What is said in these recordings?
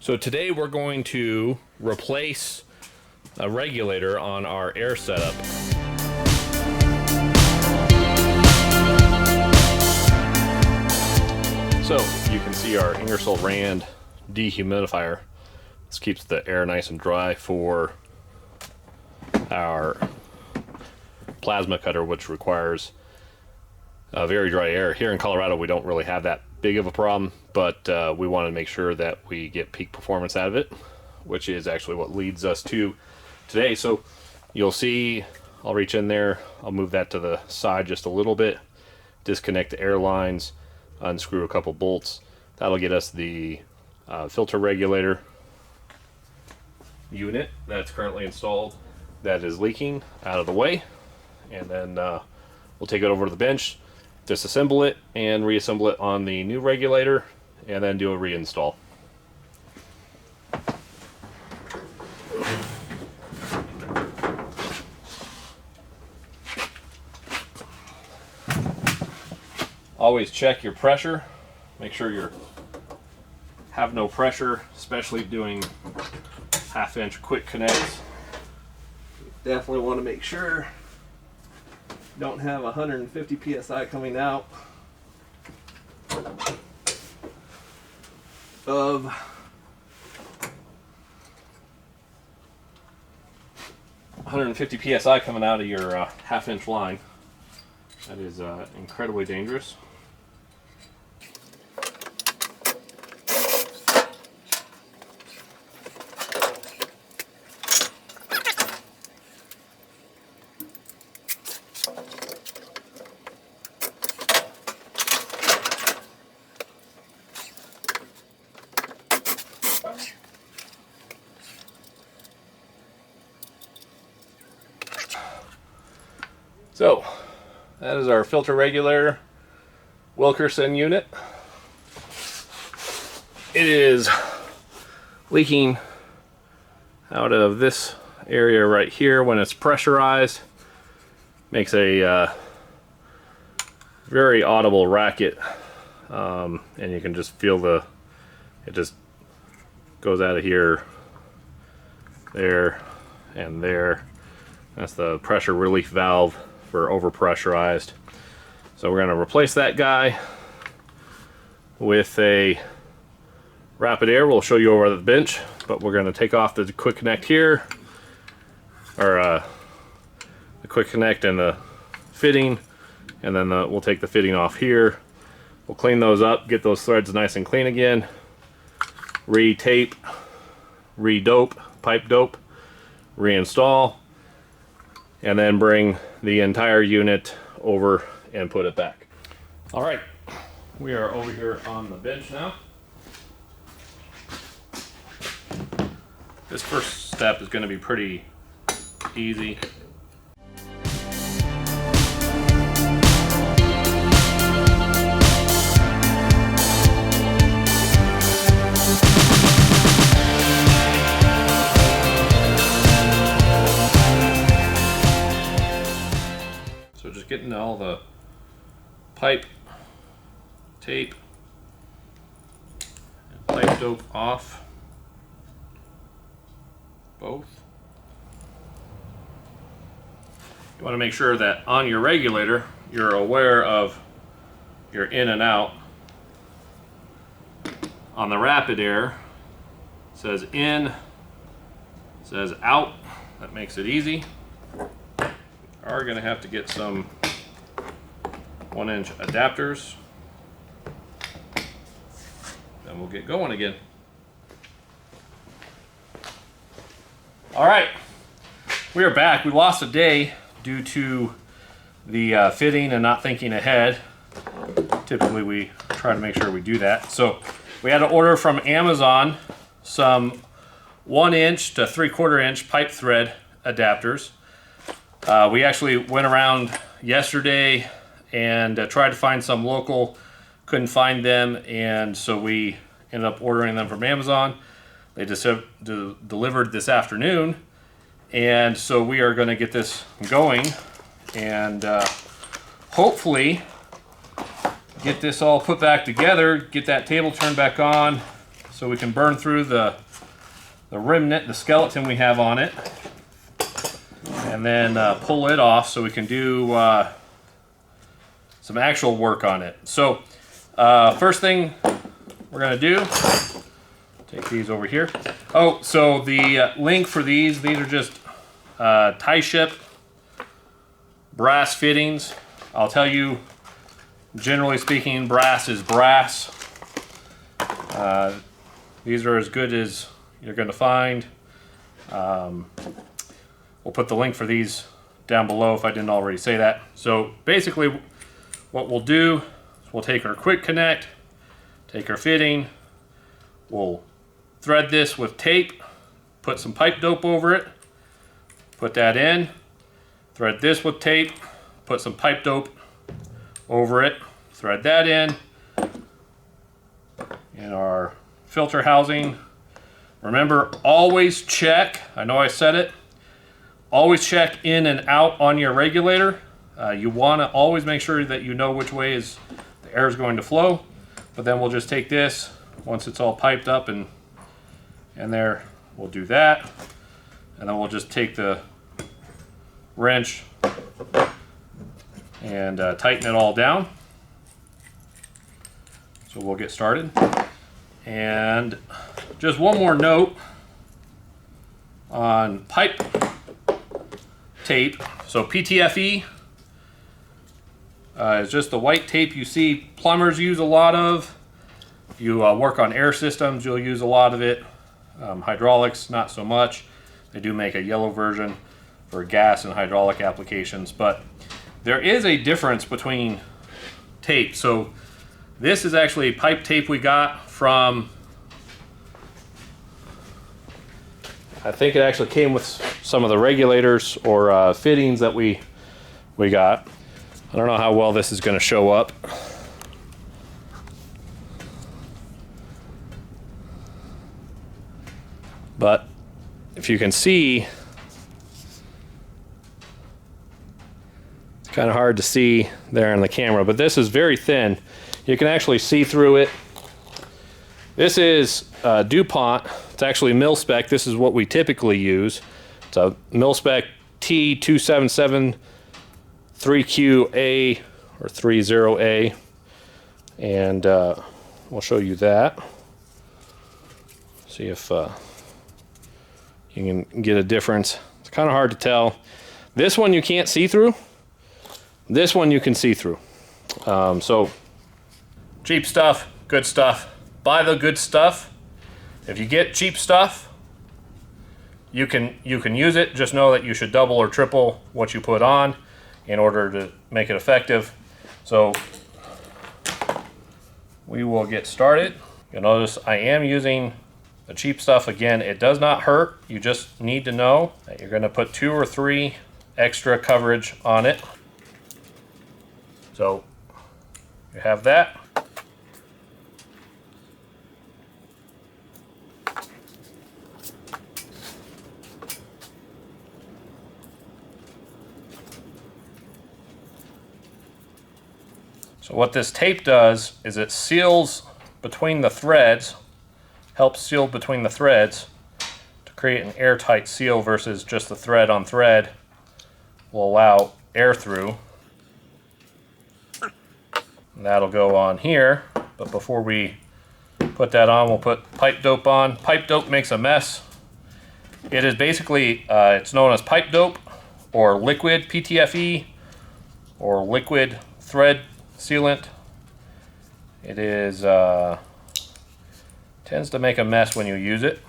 So today we're going to replace a regulator on our air setup. So you can see our Ingersoll Rand dehumidifier. This keeps the air nice and dry for our plasma cutter, which requires very dry air. Here in Colorado we don't really have that big of a problem, but we want to make sure that we get peak performance out of it, which is actually what leads us to today. So you'll see I'll reach in there, I'll move that to the side just a little bit, disconnect the air lines, unscrew a couple bolts. That'll get us the filter regulator unit that's currently installed that is leaking out of the way, and then we'll take it over to the bench, disassemble it and reassemble it on the new regulator, and then do a reinstall. Always check your pressure, make sure you have no pressure, especially doing half-inch quick connects. Definitely want to make sure you don't have 150 psi coming out of 150 psi coming out of your half-inch line. That is incredibly dangerous. So that is our filter regulator Wilkerson unit. It is leaking out of this area right here when it's pressurized. Makes a very audible racket, and you can just feel it just goes out of here, there, and there. That's the pressure relief valve for overpressurized. So we're going to replace that guy with a Rapid Air. We'll show you over the bench, but we're going to take off the quick connect here, or the quick connect and the fitting, and then we'll take the fitting off here. We'll clean those up, get those threads nice and clean again, re-tape, re-dope, pipe dope, reinstall, and then bring the entire unit over and put it back. All right, we are over here on the bench now. This first step is going to be pretty easy. Getting all the pipe, tape, and pipe dope off both. You want to make sure that on your regulator you're aware of your in and out. On the Rapid Air, it says in, it says out. That makes it easy. Are going to have to get some 1-inch adapters, then we'll get going again. All right, we are back. We lost a day due to the fitting and not thinking ahead. Typically we try to make sure we do that. So we had to order from Amazon some 1-inch to 3/4-inch pipe thread adapters. We actually went around yesterday and tried to find some local, couldn't find them, and so we ended up ordering them from Amazon. They just delivered this afternoon, and so we are going to get this going and hopefully get this all put back together, get that table turned back on, so we can burn through the remnant, the skeleton we have on it, and then pull it off so we can do some actual work on it. So first thing we're gonna do, take these over here. Oh, so the link for these are just tie ship brass fittings. I'll tell you, generally speaking, brass is brass. These are as good as you're going to find. We'll put the link for these down below if I didn't already say that. So basically what we'll do is we'll take our quick connect, take our fitting, we'll thread this with tape, put some pipe dope over it, put that in, thread this with tape, put some pipe dope over it, thread that in our filter housing. Remember, always check, I know I said it, always check in and out on your regulator. You want to always make sure that you know which way is the air is going to flow. But then we'll just take this, once it's all piped up and there, we'll do that. And then we'll just take the wrench and tighten it all down. So we'll get started. And just one more note on pipe tape. So PTFE is just the white tape you see plumbers use a lot of. If you work on air systems, you'll use a lot of it. Hydraulics, not so much. They do make a yellow version for gas and hydraulic applications, but there is a difference between tape. So this is actually pipe tape we got from, I think it actually came with some of the regulators or fittings that we got. I don't know how well this is going to show up. But if you can see, it's kind of hard to see there on the camera, but this is very thin. You can actually see through it. This is DuPont. It's actually mil spec. This is what we typically use. It's a mil spec T277 3QA or 30A, and we'll show you that. See if you can get a difference. It's kind of hard to tell. This one you can't see through. This one you can see through. So cheap stuff, good stuff. Buy the good stuff. If you get cheap stuff, you can use it. Just know that you should double or triple what you put on in order to make it effective. So we will get started. You'll notice I am using the cheap stuff. Again, it does not hurt. You just need to know that you're going to put 2 or 3 extra coverage on it. So you have that. So what this tape does is it seals between the threads, helps seal between the threads to create an airtight seal versus just the thread on thread will allow air through. And that'll go on here, but before we put that on, we'll put pipe dope on. Pipe dope makes a mess. It is basically, it's known as pipe dope or liquid PTFE or liquid thread sealant. It is tends to make a mess when you use it.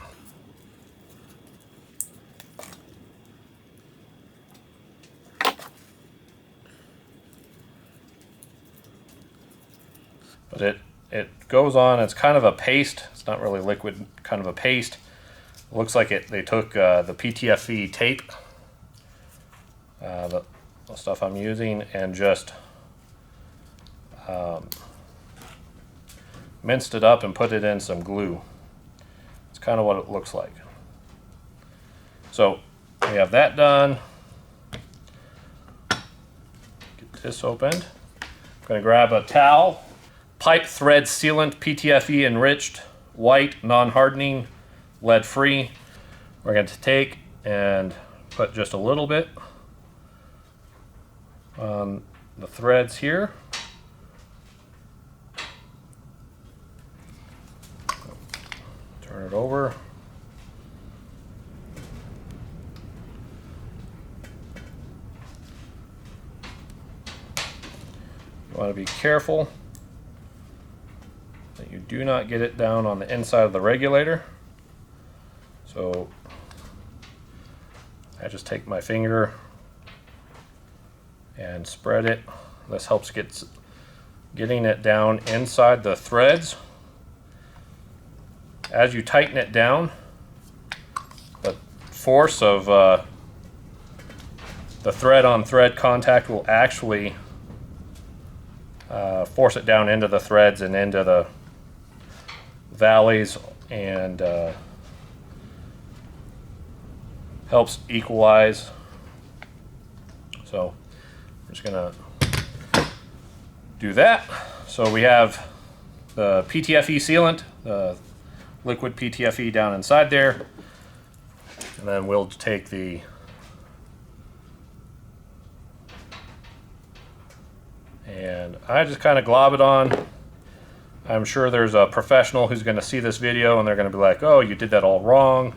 But it goes on. It's kind of a paste. It's not really liquid, kind of a paste. It looks like they took the PTFE tape, the stuff I'm using, and just minced it up and put it in some glue. It's kind of what it looks like. So we have that done. Get this opened. I'm going to grab a towel. Pipe thread sealant PTFE enriched white, non-hardening, lead-free. We're going to take and put just a little bit on the threads here. Turn it over. You want to be careful that you do not get it down on the inside of the regulator. So I just take my finger and spread it. This helps getting it down inside the threads. As you tighten it down, the force of the thread-on-thread contact will actually force it down into the threads and into the valleys, and helps equalize. So I'm just gonna do that. So we have the PTFE sealant, the liquid PTFE down inside there, and then we'll take the and I just kind of glob it on. I'm sure there's a professional who's going to see this video and they're going to be like, oh, you did that all wrong.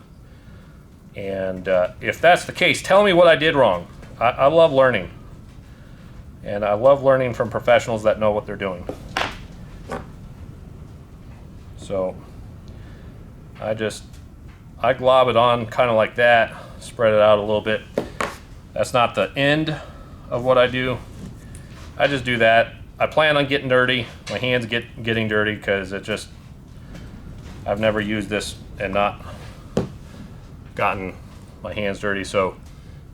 And if that's the case, tell me what I did wrong. I love learning. And I love learning from professionals that know what they're doing. So I glob it on kind of like that, spread it out a little bit. That's not the end of what I do. I just do that. I plan on getting dirty. My hands getting dirty because I've never used this and not gotten my hands dirty. So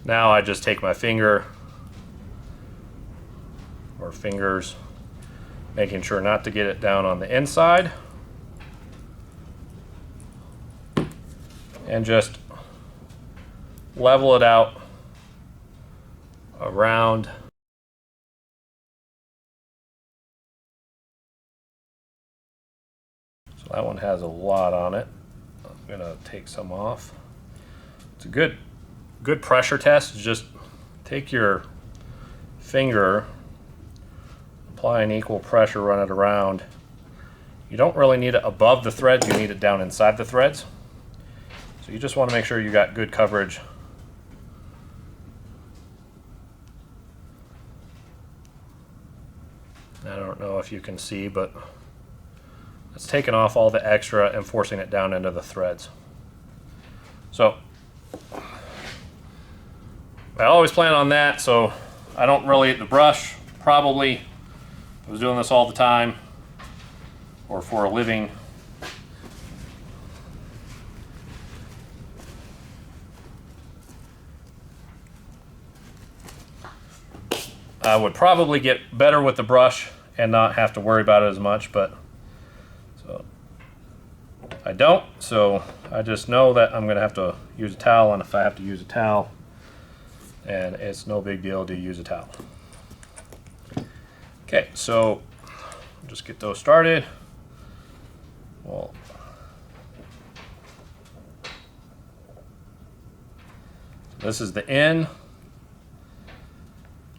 now I just take my finger or fingers, making sure not to get it down on the inside, and just level it out around. So that one has a lot on it. I'm gonna take some off. It's a good pressure test. Just take your finger, apply an equal pressure, run it around. You don't really need it above the threads, you need it down inside the threads. So you just want to make sure you got good coverage. I don't know if you can see, but it's taking off all the extra and forcing it down into the threads. So I always plan on that, so I don't really, the brush, probably, if I was doing this all the time or for a living, I would probably get better with the brush and not have to worry about it as much, but so I don't, so I just know that I'm gonna have to use a towel, and if I have to use a towel, and it's no big deal to use a towel. Okay, so just get those started. Well, this is the end.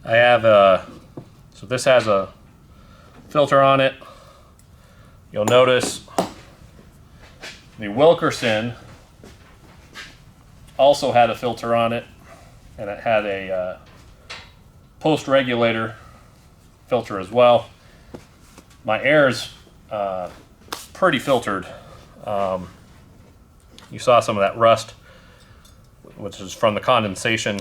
I have so this has a filter on it. You'll notice the Wilkerson also had a filter on it, and it had a post regulator filter as well. My air's pretty filtered. You saw some of that rust, which is from the condensation.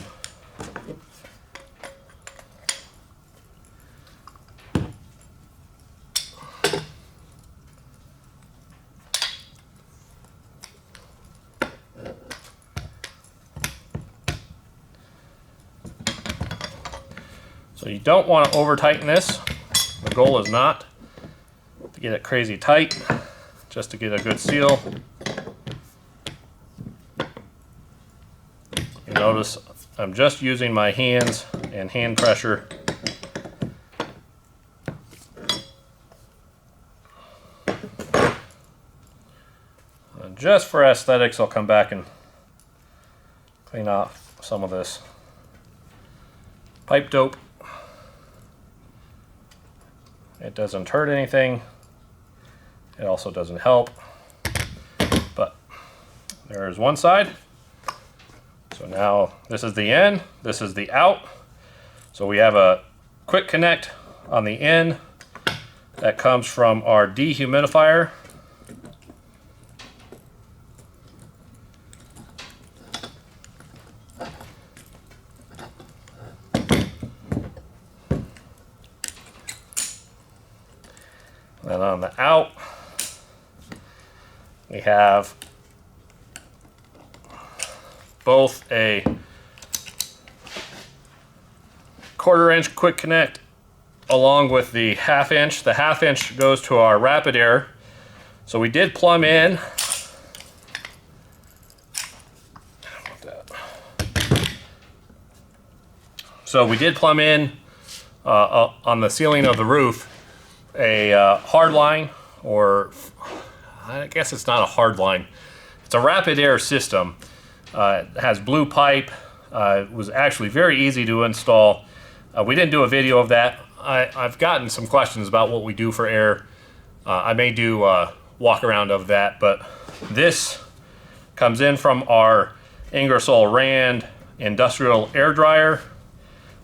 So you don't want to over tighten this. The goal is not to get it crazy tight, just to get a good seal. You notice I'm just using my hands and hand pressure. just for aesthetics, I'll come back and clean off some of this pipe dope. It doesn't hurt anything. It also doesn't help. But there's one side. So now this is the in, this is the out. So we have a quick connect on the in that comes from our dehumidifier. And on the out, we have both a 1/4 inch quick connect along with the 1/2 inch. The 1/2 inch goes to our Rapid Air. So we did plumb in. So we did plumb in on the ceiling of the roof a hard line, or I guess it's not a hard line. It's a Rapid Air system. It has blue pipe. It was actually very easy to install. We didn't do a video of that. I've gotten some questions about what we do for air. I may do a walk around of that, but this comes in from our Ingersoll Rand Industrial Air Dryer.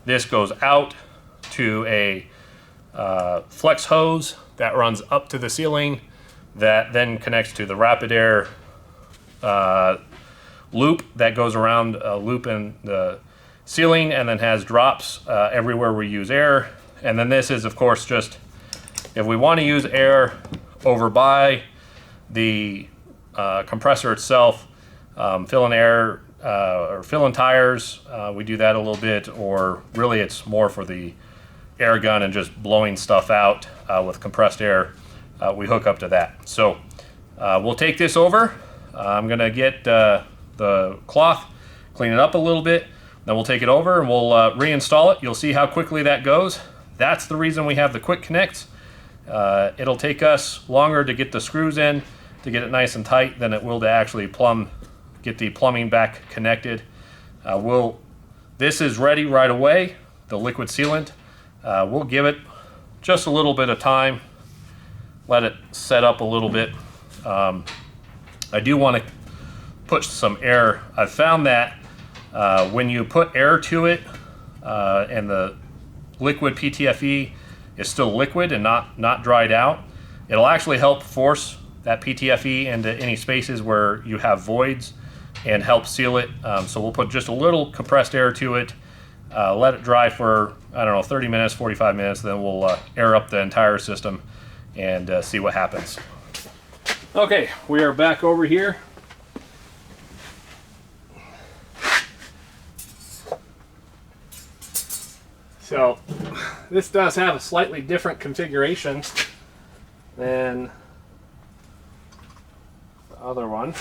This goes out to a flex hose that runs up to the ceiling, that then connects to the Rapid Air loop that goes around a loop in the ceiling, and then has drops everywhere we use air. And then this is, of course, just if we want to use air over by the compressor itself, filling air or filling tires, we do that a little bit, or really it's more for the air gun and just blowing stuff out with compressed air. We hook up to that. So we'll take this over. I'm gonna get the cloth, clean it up a little bit, then we'll take it over and we'll reinstall it. You'll see how quickly that goes. That's the reason we have the quick connects. It'll take us longer to get the screws in, to get it nice and tight, than it will to actually get the plumbing back connected. This is ready right away, the liquid sealant. We'll give it just a little bit of time, let it set up a little bit. I do want to put some air. I've found that when you put air to it and the liquid PTFE is still liquid and not dried out, it'll actually help force that PTFE into any spaces where you have voids and help seal it. So we'll put just a little compressed air to it, let it dry for, I don't know, 30 minutes, 45 minutes, then we'll air up the entire system and see what happens. Okay, we are back over here. So this does have a slightly different configuration than the other one.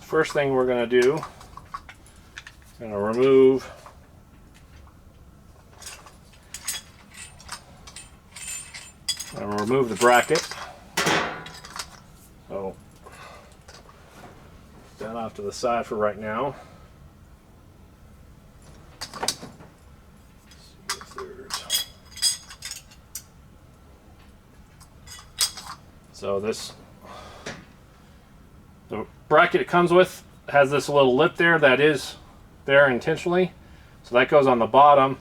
First thing we're going to do, I'm going to remove the bracket. So put that off to the side for right now. So the bracket it comes with has this little lip there that is there intentionally. So that goes on the bottom,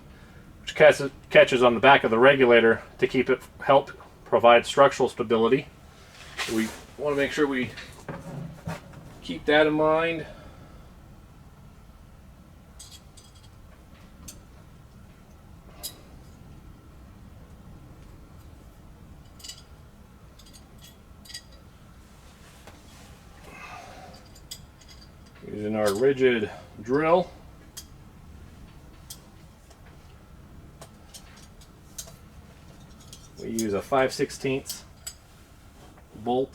which catches on the back of the regulator to help provide structural stability. So we want to make sure we keep that in mind. Using our rigid drill. We use a 5/16 bolt.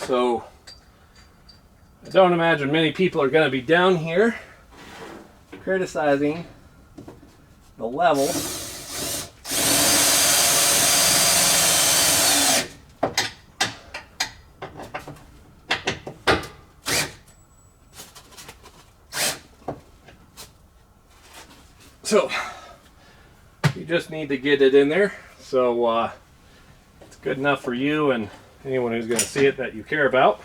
So I don't imagine many people are going to be down here criticizing the level. So you just need to get it in there, so it's good enough for you and anyone who's going to see it that you care about.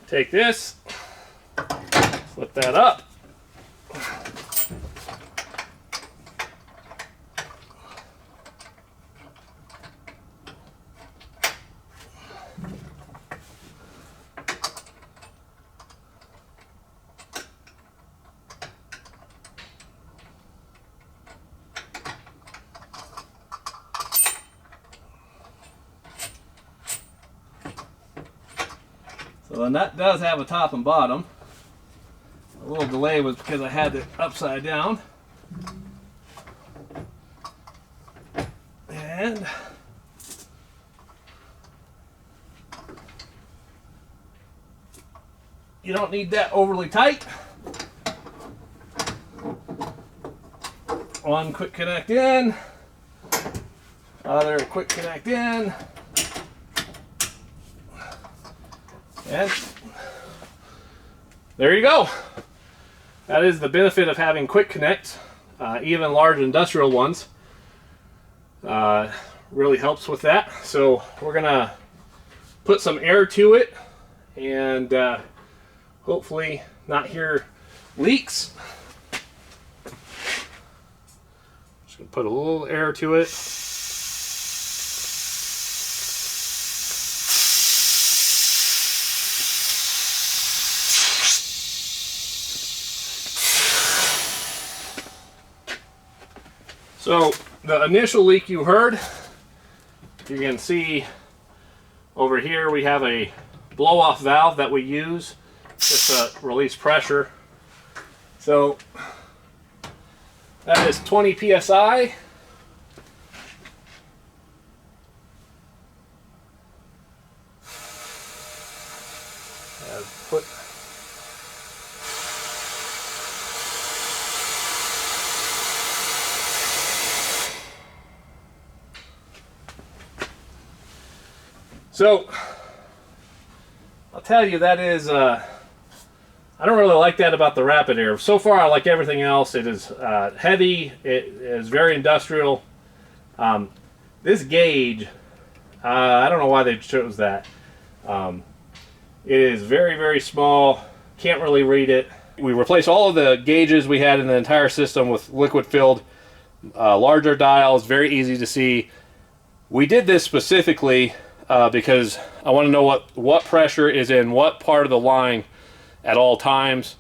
Take this, flip that up. So the nut does have a top and bottom. A little delay was because I had it upside down. And you don't need that overly tight. One quick connect in, other quick connect in. And there you go. That is the benefit of having quick connects, even large industrial ones. Really helps with that. So we're gonna put some air to it and hopefully not hear leaks. Just gonna put a little air to it. So the initial leak you heard, you can see over here we have a blow-off valve that we use just to release pressure. So that is 20 psi. So I'll tell you, that is I don't really like that about the Rapid Air. So far I like everything else. It is heavy, it is very industrial. This gauge, I don't know why they chose that. It is very, very small, can't really read it. We replaced all of the gauges we had in the entire system with liquid filled, larger dials, very easy to see. We did this specifically because I want to know what pressure is in what part of the line at all times.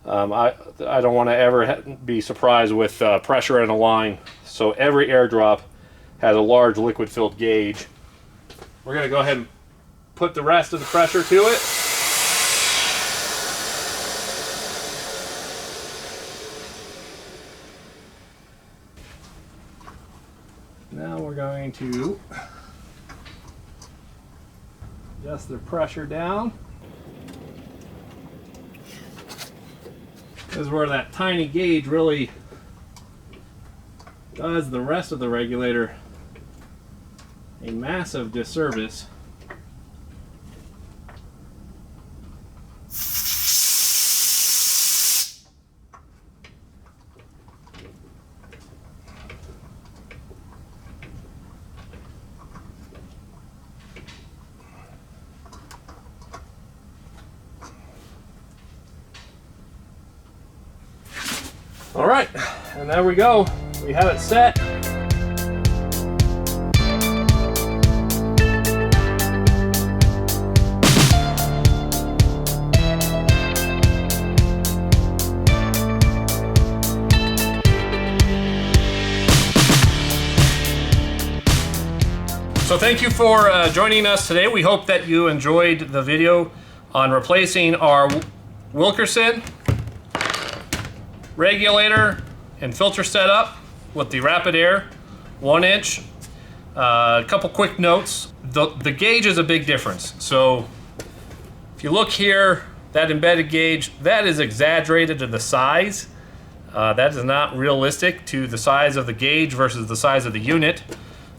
I don't want to ever be surprised with pressure in a line. So every airdrop has a large liquid filled gauge. We're going to go ahead and put the rest of the pressure to it. Now we're going to adjust the pressure down. This is where that tiny gauge really does the rest of the regulator a massive disservice. All right, and there we go. We have it set. So thank you for joining us today. We hope that you enjoyed the video on replacing our Wilkerson regulator and filter setup with the Rapid Air 1-inch A couple quick notes. The gauge is a big difference. So if you look here, that embedded gauge, that is exaggerated to the size. That is not realistic to the size of the gauge versus the size of the unit.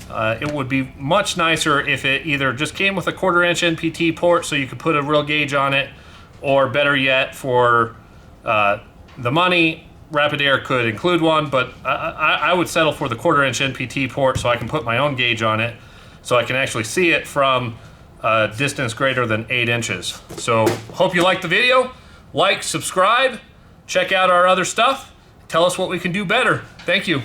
It would be much nicer if it either just came with a 1/4-inch NPT port so you could put a real gauge on it, or better yet, for the money, Rapid Air could include one, but I would settle for the 1/4-inch NPT port so I can put my own gauge on it, so I can actually see it from a distance greater than 8 inches. So hope you liked the video. Like, subscribe, check out our other stuff, tell us what we can do better. Thank you.